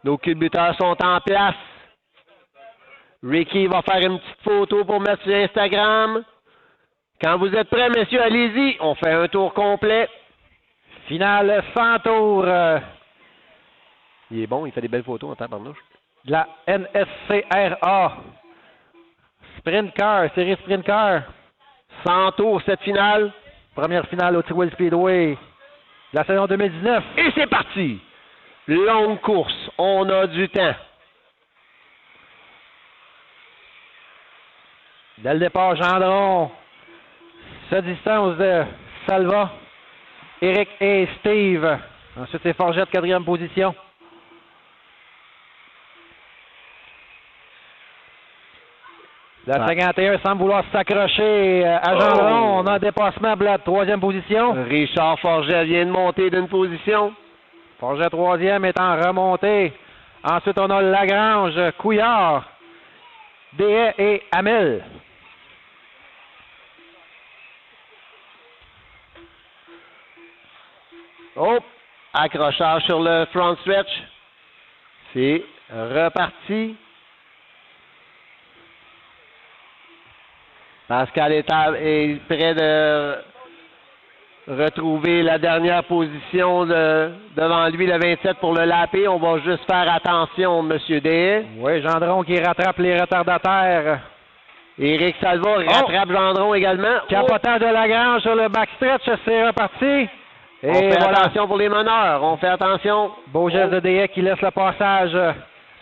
Nos culbuteurs sont en place. Ricky va faire une petite photo pour mettre sur Instagram. Quand vous êtes prêts, messieurs, allez-y. On fait un tour complet. Finale 100 tours Il est bon, il fait des belles photos en tabarnouche. de la NSCRA. Sprint Car, série Sprint Car. 100 tours, cette finale. Première finale au Tyrrell Speedway de la saison 2019. Et c'est parti. Longue course. On a du temps. Dès le départ, Gendron se distance de Salva, Eric et Steve. Ensuite, c'est Forgette, 4e position. La 51 semble vouloir s'accrocher à Gendron. On a un dépassement de la 3e position. Richard Forget vient de monter d'une position. Forget 3e est en remontée. Ensuite, on a Lagrange, Couillard, Dehaye et Hamel. Oh, accrochage sur le front stretch. C'est reparti. Pascal est prêt de retrouver la dernière position devant lui, le 27 pour le lapper. On va juste faire attention, M. Dehaye. Oui, Gendron qui rattrape les retardataires. Éric Salva rattrape Gendron également. Capotage de Lagrange sur le backstretch, c'est reparti. Et on fait attention pour les meneurs. On fait attention. Beau geste de Dehaye qui laisse le passage à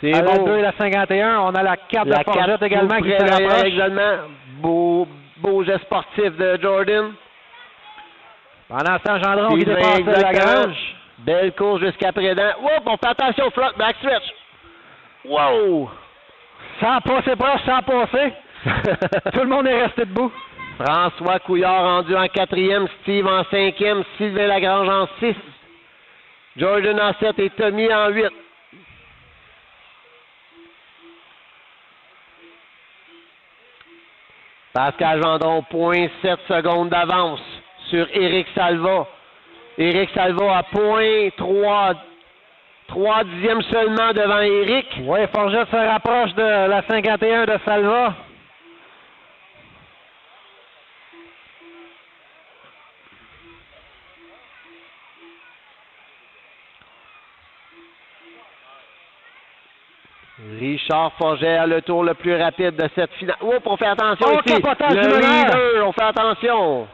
la 2 et la 51. On a la 4 de Forget également qui se rapproche. Également. Beau geste sportif de Jordan. Pendant ce temps, Gendron qui dépasse Lagrange. Belle course jusqu'à présent. Oups, on fait attention au front backstretch. Wow! Sans passer proche, sans passer. Tout le monde est resté debout. François Couillard rendu en 4e, Steve en 5e, Sylvain Lagrange en 6, Jordan en 7 et Tommy en 8. Pascal Gendron, 0.7 secondes d'avance sur Éric Salva. Éric Salva à 0.3 dixièmes seulement devant Éric. Oui, Forget se rapproche de la 51 de Salva. Richard Forget a le tour le plus rapide de cette finale. Oh, on fait attention ici. Le leader, on fait attention.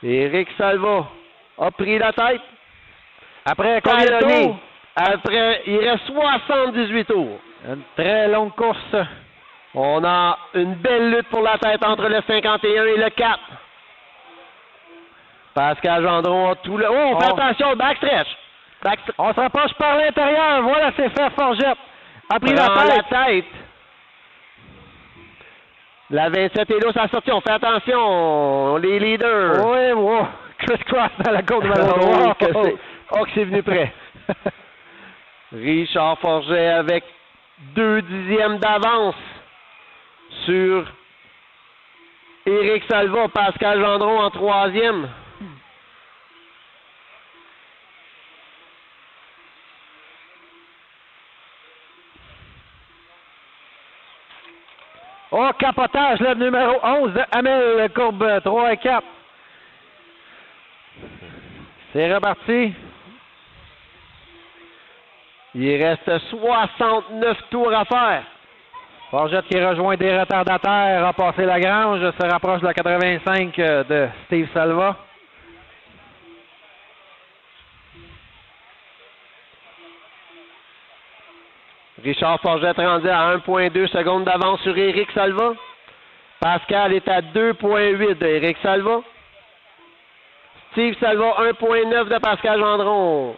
Éric Salva a pris la tête. Après combien de tours? Après, il reste 78 tours. Une très longue course. On a une belle lutte pour la tête entre le 51 et le 4. Pascal Gendron a tout le... Oh, on fait attention au backstretch. On se rapproche par l'intérieur. Voilà, c'est fait, Forget. A pris la tête. La 27 est là, ça a sorti. On fait attention. Les leaders. Oui, wow. Chris Cross dans la côte de Oh, que c'est venu près. Richard Forget avec 2 dixièmes d'avance sur Éric Salva. Pascal Gendron en 3e. Oh, capotage, le numéro 11 de Hamel, courbe 3 et 4. C'est reparti. Il reste 69 tours à faire. Forget qui rejoint des retardataires a passé Lagrange, se rapproche de la 85 de Steve Salva. Richard Forget rendu à 1,2 secondes d'avance sur Éric Salva. Pascal est à 2,8 d'Éric Salva. Steve Salva, 1,9 de Pascal Gendron.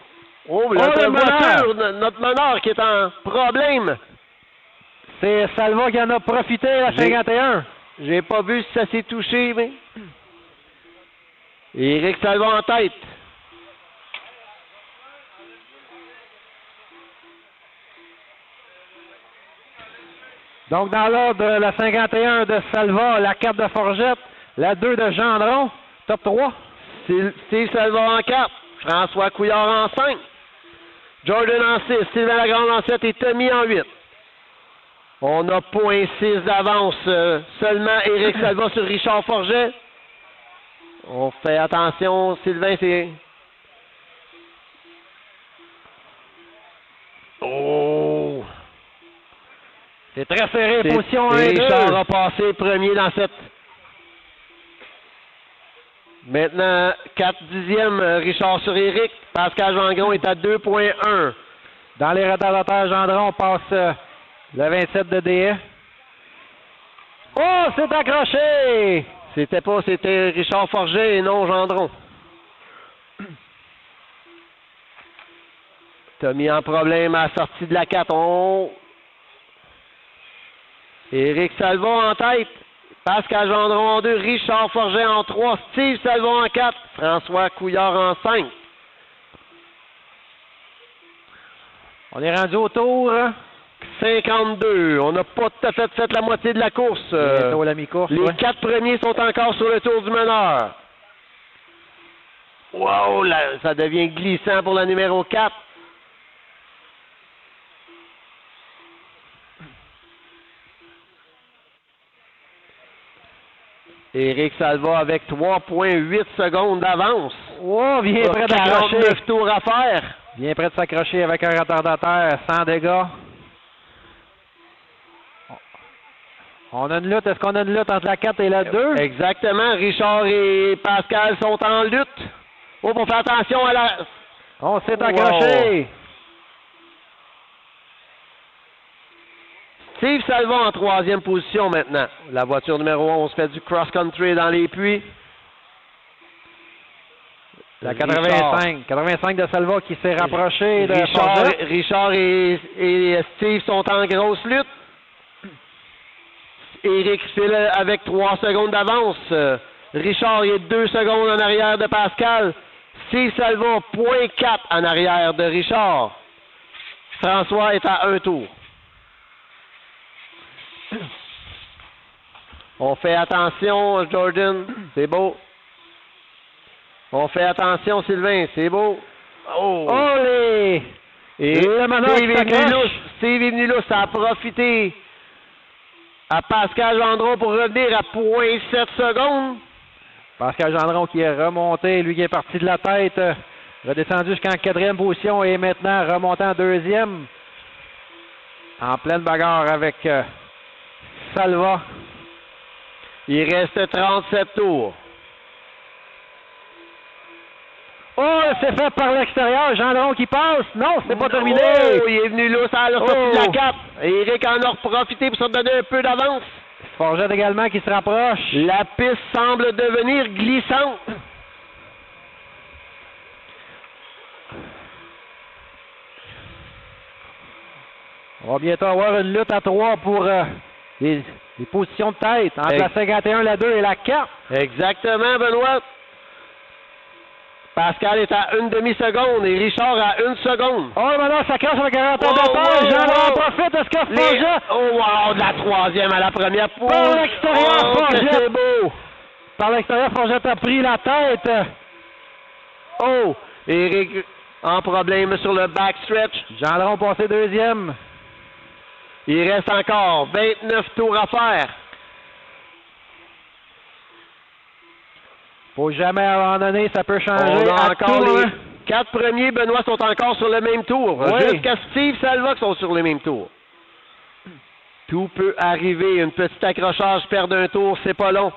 Oh, notre voiture, notre meneur qui est en problème. C'est Salva qui en a profité à la 51. J'ai pas vu si ça s'est touché, mais... Éric Salva en tête. Donc, dans l'ordre, la 51 de Salva, la 4 de Forget, la 2 de Gendron, top 3. Steve Salva en 4, François Couillard en 5, Jordan en 6, Sylvain Lagrande en 7 et Tommy en 8. On a 0.6 d'avance. Seulement Éric Salva sur Richard Forget. On fait attention, Sylvain, c'est... Oh! C'est très serré, position 1 et 2. Richard a passé premier dans cette... Maintenant, 4/10, Richard sur Éric. Pascal Gendron est à 2.1. Dans les retardateurs, Gendron passe le 27 de DE. Oh, c'est accroché! C'était Richard Forget et non Gendron. T'as mis en problème à la sortie de la 4. Éric Salva en tête. Pascal Gendron en 2. Richard Forget en 3. Steve Salva en 4. François Couillard en 5. On est rendu au tour 52. On n'a pas tout à fait la moitié de la course. bientôt la mi-course. Les 4 premiers sont encore sur le tour du meneur. Wow, ça devient glissant pour la numéro 4. Éric Salva avec 3.8 secondes d'avance. Oh, bien près d'accrocher. 49 tours à faire. Bien près de s'accrocher avec un retardateur sans dégâts. On a une lutte. Est-ce qu'on a une lutte entre la 4 et la 2? Exactement. Richard et Pascal sont en lutte. Oh, on fait attention à la... On s'est accroché. Steve Salva en 3e position maintenant. La voiture numéro 11 fait du cross-country dans les puits. La 85. 85 de Salva qui s'est rapproché de Richard et Steve sont en grosse lutte. Éric file avec 3 secondes d'avance. Richard est 2 secondes en arrière de Pascal. Steve Salva, 0.4 en arrière de Richard. François est à 1 tour. On fait attention, Jordan. C'est beau. On fait attention, Sylvain. C'est beau. Oh! Olé! Et Steve est venu là. Ça a profité à Pascal Gendron pour revenir à 0.7 secondes. Pascal Gendron qui est remonté, lui qui est parti de la tête, redescendu jusqu'en 4e position et maintenant remonté en 2e. En pleine bagarre avec Salva. Il reste 37 tours. Oh, c'est fait par l'extérieur. Gendron qui passe. Non, c'est pas terminé. Oh, il est venu là, ça a sorti de la 4. Éric en a profité pour se donner un peu d'avance. Forget également qui se rapproche. La piste semble devenir glissante. On va bientôt avoir une lutte à 3 pour les positions de tête entre la 51, la 2 et la 4. Exactement, Benoît. Pascal est à 1 demi-seconde et Richard à 1 seconde. Oh, maintenant, ça casse avec un retardateur. Gendron profite. Est-ce que Forget... Oh, wow, de la 3e à la première pause. Par l'extérieur, Forget. C'est beau. Par l'extérieur, Forget a pris la tête. Oh, Éric en problème sur le backstretch. Gendron passé 2e. Il reste encore 29 tours à faire. Faut jamais abandonner, ça peut changer. On a encore les 4 premiers, Benoît, sont encore sur le même tour. Oui. Jusqu'à Steve Salva qui sont sur le même tour. Tout peut arriver. Une petite accrochage, perdre un tour, c'est pas long.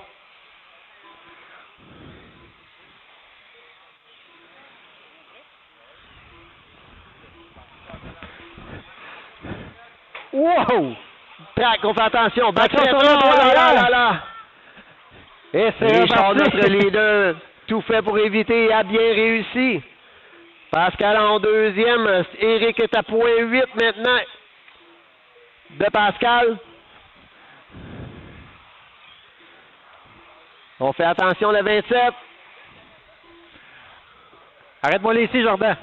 Wow! Track, on fait attention. Backstretch, là. Et c'est Richard, notre leader, tout fait pour éviter et a bien réussi. Pascal en 2e. Éric est à 0.8 maintenant de Pascal. On fait attention, le 27. Arrête-moi là ici, Jordan.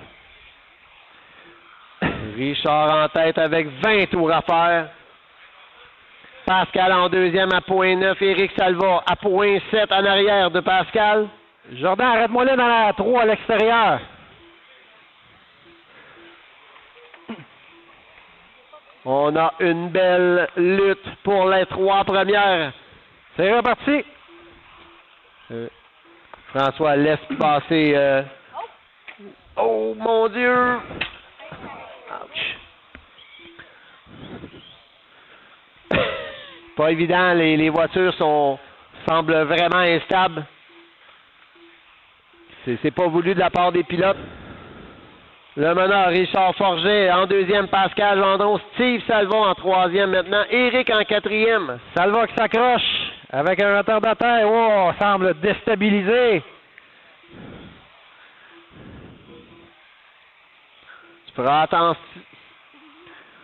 Richard en tête avec 20 tours à faire. Pascal en 2e à 0.9. Éric Salva à 0.7 en arrière de Pascal. Jordan, arrête-moi là dans la 3 à l'extérieur. On a une belle lutte pour les 3 premières. C'est reparti. François laisse passer. Oh mon Dieu! Ouch. Pas évident, les voitures semblent vraiment instables. C'est pas voulu de la part des pilotes. Le meneur, Richard Forget en deuxième, Pascal Gendron, Steve Salva en troisième maintenant, Éric en quatrième. Salva qui s'accroche avec un retardataire. Oh, semble déstabilisé. Tu feras attention.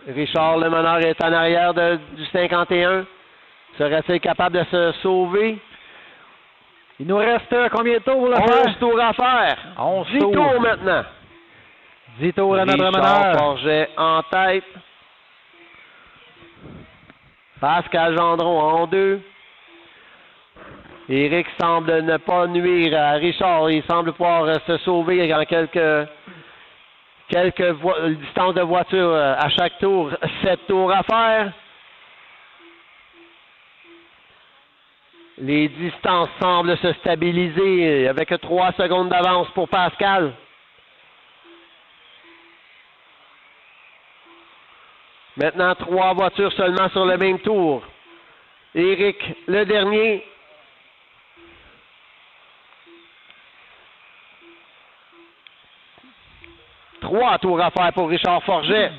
Richard, le meneur, est en arrière du 51. Serait-il capable de se sauver? Il nous reste combien de tours à 11 faire? tours à faire. 10 tours maintenant. 10 tours à notre Richard meneur. Forget en tête. Pascal Gendron en 2. Éric semble ne pas nuire à Richard. Il semble pouvoir se sauver en quelques distances de voiture à chaque tour. 7 tours à faire. Les distances semblent se stabiliser avec 3 secondes d'avance pour Pascal. Maintenant, 3 voitures seulement sur le même tour. Éric, le dernier. Trois tours à faire pour Richard Forget.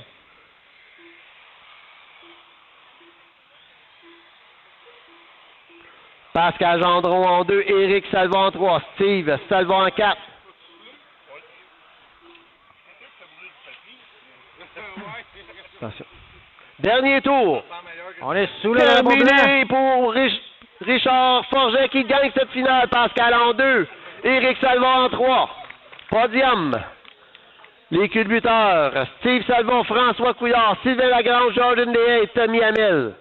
Pascal Gendron en 2, Éric Salva en 3, Steve Salva en 4. Attention. Dernier tour. On est sous le drapeau blanc. Terminé pour Richard Forget qui gagne cette finale. Pascal en 2, Éric Salva en 3. Podium. Les culbuteurs, Steve Salva, François Couillard, Sylvain Lagrange, Jordan Deshaies, Tommy Hamel.